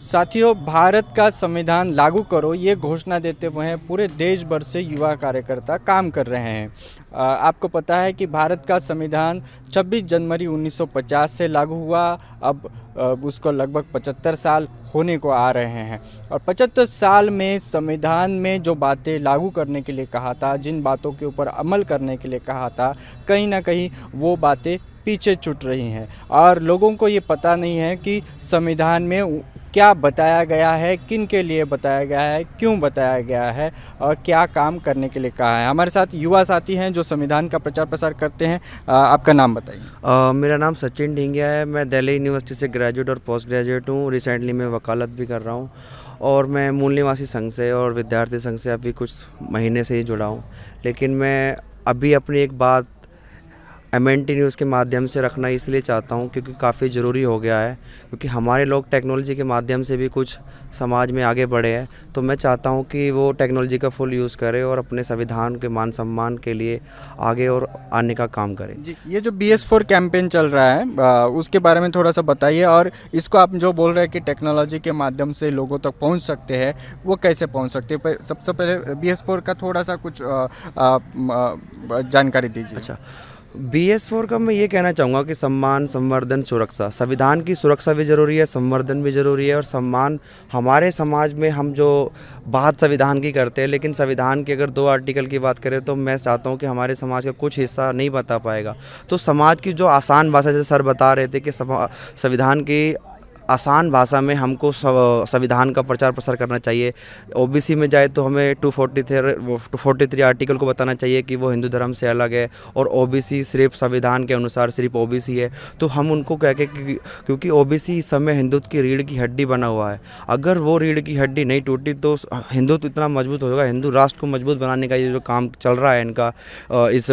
साथियों, भारत का संविधान लागू करो ये घोषणा देते हुए पूरे देश भर से युवा कार्यकर्ता काम कर रहे हैं। आपको पता है कि भारत का संविधान 26 जनवरी 1950 से लागू हुआ। अब उसको लगभग 75 साल होने को आ रहे हैं और 75 साल में संविधान में जो बातें लागू करने के लिए कहा था, जिन बातों के ऊपर अमल करने के लिए कहा था, कहीं ना कहीं वो बातें पीछे छूट रही हैं और लोगों को ये पता नहीं है कि संविधान में क्या बताया गया है, किन के लिए बताया गया है, क्यों बताया गया है और क्या काम करने के लिए कहा है। हमारे साथ युवा साथी हैं जो संविधान का प्रचार प्रसार करते हैं। आपका नाम बताइए। मेरा नाम सचिन ढींगिया है। मैं दिल्ली यूनिवर्सिटी से ग्रेजुएट और पोस्ट ग्रेजुएट हूँ। रिसेंटली मैं वकालत भी कर रहा हूँ और मैं मूल निवासी संघ से और विद्यार्थी संघ से अभी कुछ महीने से ही जुड़ा हूँ। लेकिन मैं अभी अपनी एक बात एमएनटी न्यूज़ के माध्यम से रखना इसलिए चाहता हूँ क्योंकि काफ़ी ज़रूरी हो गया है, क्योंकि हमारे लोग टेक्नोलॉजी के माध्यम से भी कुछ समाज में आगे बढ़े हैं। तो मैं चाहता हूँ कि वो टेक्नोलॉजी का फुल यूज़ करें और अपने संविधान के मान सम्मान के लिए आगे और आने का काम करें। जी, ये जो BS4 कैंपेन चल रहा है उसके बारे में थोड़ा सा बताइए और इसको आप जो बोल रहे हैं कि टेक्नोलॉजी के माध्यम से लोगों तक पहुंच सकते हैं, वो कैसे पहुंच सकते हैं। सबसे पहले BS4 का थोड़ा सा कुछ जानकारी दीजिए। अच्छा, BS4 का मैं ये कहना चाहूँगा कि सम्मान, संवर्धन, सुरक्षा। संविधान की सुरक्षा भी ज़रूरी है, संवर्धन भी ज़रूरी है और सम्मान। हमारे समाज में हम जो बात संविधान की करते हैं, लेकिन संविधान के अगर 2 आर्टिकल की बात करें तो मैं चाहता हूँ कि हमारे समाज का कुछ हिस्सा नहीं बता पाएगा। तो समाज की जो आसान भाषा, जैसे सर बता रहे थे कि संविधान की आसान भाषा में हमको संविधान का प्रचार प्रसार करना चाहिए। ओबीसी में जाए तो हमें 243 आर्टिकल को बताना चाहिए कि वो हिंदू धर्म से अलग है और ओबीसी सिर्फ संविधान के अनुसार सिर्फ ओबीसी है। तो हम उनको कह के क्योंकि ओबीसी इस समय हिंदुत्व की रीढ़ की हड्डी बना हुआ है। अगर वो रीढ़ की हड्डी नहीं टूटी तो हिंदुत्व इतना मजबूत होगा। हिंदू राष्ट्र को मजबूत बनाने का ये जो काम चल रहा है इनका, इस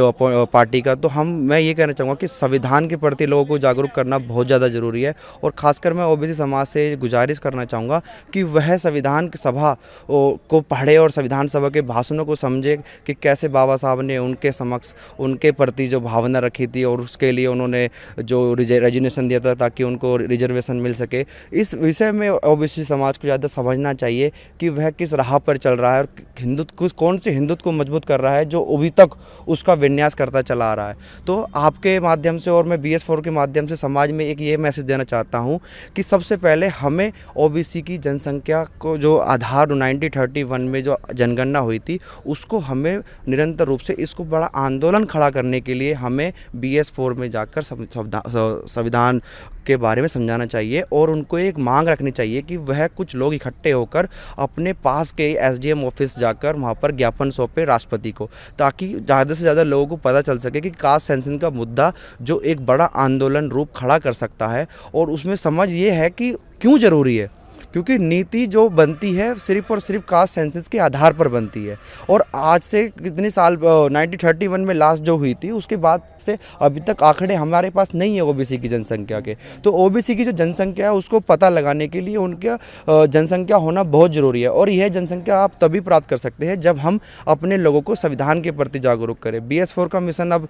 पार्टी का, तो मैं ये कहना चाहूँगा कि संविधान के प्रति लोगों को जागरूक करना बहुत ज़्यादा ज़रूरी है। और ख़ासकर मैं ओबीसी समाज से गुजारिश करना चाहूँगा कि वह संविधान की सभा को पढ़े और संविधान सभा के भाषणों को समझे कि कैसे बाबा साहब ने उनके समक्ष उनके प्रति जो भावना रखी थी और उसके लिए उन्होंने जो रेजिग्नेशन दिया था ताकि उनको रिजर्वेशन मिल सके। इस विषय में ओबीसी समाज को ज़्यादा समझना चाहिए कि वह किस राह पर चल रहा है और हिंदुत्व कौन से हिंदुत्व को मजबूत कर रहा है जो अभी तक उसका विन्यास करता चला आ रहा है। तो आपके माध्यम से और मैं BS4 के माध्यम से समाज में एक ये मैसेज देना चाहता हूँ कि सबसे पहले हमें ओबीसी की जनसंख्या को जो आधार 1931 में जो जनगणना हुई थी उसको हमें निरंतर रूप से इसको बड़ा आंदोलन खड़ा करने के लिए हमें BS4 में जाकर संविधान के बारे में समझाना चाहिए और उनको एक मांग रखनी चाहिए कि वह कुछ लोग इकट्ठे होकर अपने पास के SDM ऑफिस जाकर वहाँ पर ज्ञापन सौंपे राष्ट्रपति को, ताकि ज़्यादा से ज़्यादा लोगों को पता चल सके कि कास्ट सेंसन का मुद्दा जो एक बड़ा आंदोलन रूप खड़ा कर सकता है। और उसमें समझ ये है कि क्यों ज़रूरी है, क्योंकि नीति जो बनती है सिर्फ और सिर्फ कास्ट सेंसस के आधार पर बनती है। और आज से कितने साल 1931 में लास्ट जो हुई थी उसके बाद से अभी तक आंकड़े हमारे पास नहीं है ओबीसी की जनसंख्या के। तो ओबीसी की जो जनसंख्या है उसको पता लगाने के लिए उनका जनसंख्या होना बहुत ज़रूरी है और यह जनसंख्या आप तभी प्राप्त कर सकते हैं जब हम अपने लोगों को संविधान के प्रति जागरूक करें। BS4 का मिशन अब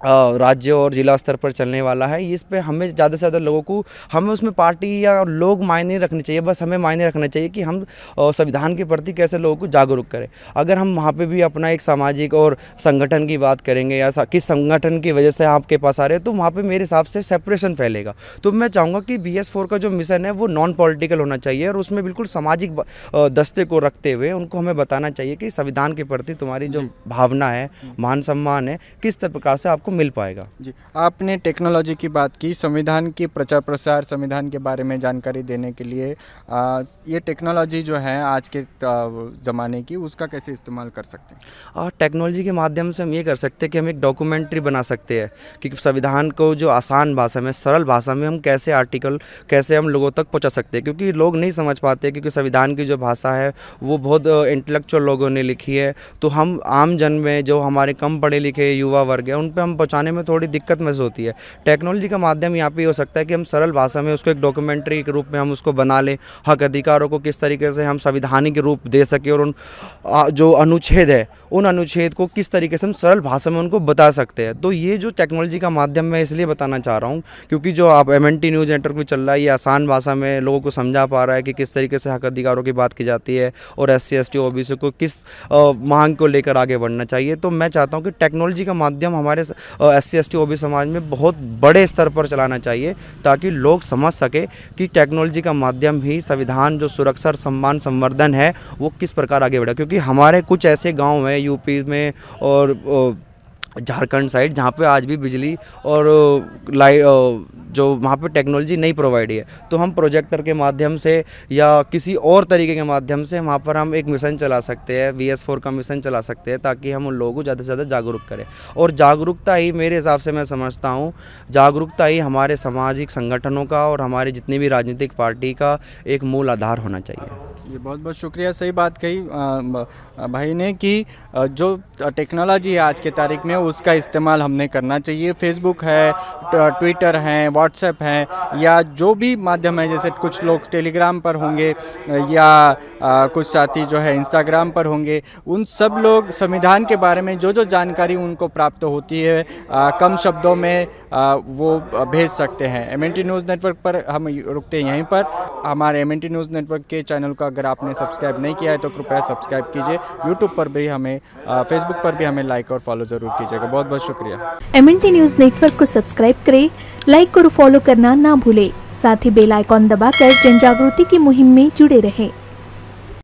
राज्य और जिला स्तर पर चलने वाला है। इस पे हमें ज़्यादा से ज़्यादा लोगों को, हमें उसमें पार्टी या लोग मायने रखने चाहिए, बस हमें मायने रखना चाहिए कि हम संविधान के प्रति कैसे लोगों को जागरूक करें। अगर हम वहाँ पे भी अपना एक सामाजिक और संगठन की बात करेंगे या किस संगठन की वजह से आपके पास आ रहे हैं तो वहाँ पे मेरे हिसाब से सेपरेशन फैलेगा। तो मैं चाहूँगा कि BS4 का जो मिशन है वो नॉन पॉलिटिकल होना चाहिए और उसमें बिल्कुल सामाजिक दस्ते को रखते हुए उनको हमें बताना चाहिए कि संविधान के प्रति तुम्हारी जो भावना है, मान सम्मान है, किस प्रकार से आपको मिल पाएगा। जी, आपने टेक्नोलॉजी की बात की, संविधान की प्रचार प्रसार, संविधान के बारे में जानकारी देने के लिए ये टेक्नोलॉजी जो है आज के ज़माने की, उसका कैसे इस्तेमाल कर सकते हैं। टेक्नोलॉजी के माध्यम से हम ये कर सकते हैं कि हम एक डॉक्यूमेंट्री बना सकते हैं कि संविधान को जो आसान भाषा में, सरल भाषा में हम कैसे आर्टिकल कैसे हम लोगों तक पहुंचा सकते हैं, क्योंकि लोग नहीं समझ पाते क्योंकि संविधान की जो भाषा है वो बहुत इंटेलेक्चुअल लोगों ने लिखी है। तो हम आम जन में जो हमारे कम पढ़े लिखे युवा वर्ग है उन पर हम पहुँचाने में थोड़ी दिक्कत महसूस होती है। टेक्नोलॉजी का माध्यम यहाँ पे हो सकता है कि हम सरल भाषा में उसको एक डॉक्यूमेंट्री के रूप में हम उसको बना लें, हक अधिकारों को किस तरीके से हम संवैधानिक रूप दे सकें और उन जो अनुच्छेद है उन अनुच्छेद को किस तरीके से हम सरल भाषा में उनको बता सकते हैं। तो ये जो टेक्नोलॉजी का माध्यम मैं इसलिए बताना चाह रहा हूँ क्योंकि जो आप MNT न्यूज़ नेटवर्क भी चल रहा है, ये आसान भाषा में लोगों को समझा पा रहा है कि किस तरीके से हक अधिकारों की बात की जाती है और SC ST OBC को किस मांग को लेकर आगे बढ़ना चाहिए। तो मैं चाहता हूँ कि टेक्नोलॉजी का माध्यम हमारे SC ST OBC समाज में बहुत बड़े स्तर पर चलाना चाहिए ताकि लोग समझ सके कि टेक्नोलॉजी का माध्यम ही संविधान जो सुरक्षा और सम्मान संवर्धन है वो किस प्रकार आगे बढ़ा। क्योंकि हमारे कुछ ऐसे गांव हैं यूपी में और झारखंड साइड जहाँ पे आज भी बिजली और लाइट जो वहाँ पे टेक्नोलॉजी नहीं प्रोवाइड है, तो हम प्रोजेक्टर के माध्यम से या किसी और तरीके के माध्यम से वहाँ पर हम एक मिशन चला सकते हैं, VS4 का मिशन चला सकते हैं ताकि हम उन लोगों को ज़्यादा से ज़्यादा जागरूक करें। और जागरूकता ही मेरे हिसाब से मैं समझता हूँ जागरूकता ही हमारे सामाजिक संगठनों का और हमारी जितनी भी राजनीतिक पार्टी का एक मूल आधार होना चाहिए। ये बहुत बहुत शुक्रिया, सही बात कही भाई ने कि जो टेक्नोलॉजी है आज के तारीख में उसका इस्तेमाल हमने करना चाहिए। फेसबुक है, ट्विटर है, व्हाट्सएप है या जो भी माध्यम है, जैसे कुछ लोग टेलीग्राम पर होंगे या कुछ साथी जो है इंस्टाग्राम पर होंगे, उन सब लोग संविधान के बारे में जो जो जानकारी उनको प्राप्त होती है कम शब्दों में वो भेज सकते हैं। MNT न्यूज़ नेटवर्क पर हम रुकते हैं यहीं पर। हमारे MNT न्यूज़ नेटवर्क के चैनल को अगर आपने सब्सक्राइब नहीं किया है तो कृपया सब्सक्राइब कीजिए। यूट्यूब पर भी हमें, फेसबुक पर भी हमें लाइक और फॉलो ज़रूर कीजिएगा। बहुत बहुत शुक्रिया। MNT न्यूज़ नेटवर्क को सब्सक्राइब करें, लाइक और फॉलो करना ना भूलें। साथ ही बेल आइकॉन दबाकर जन जागृति की मुहिम में जुड़े रहें।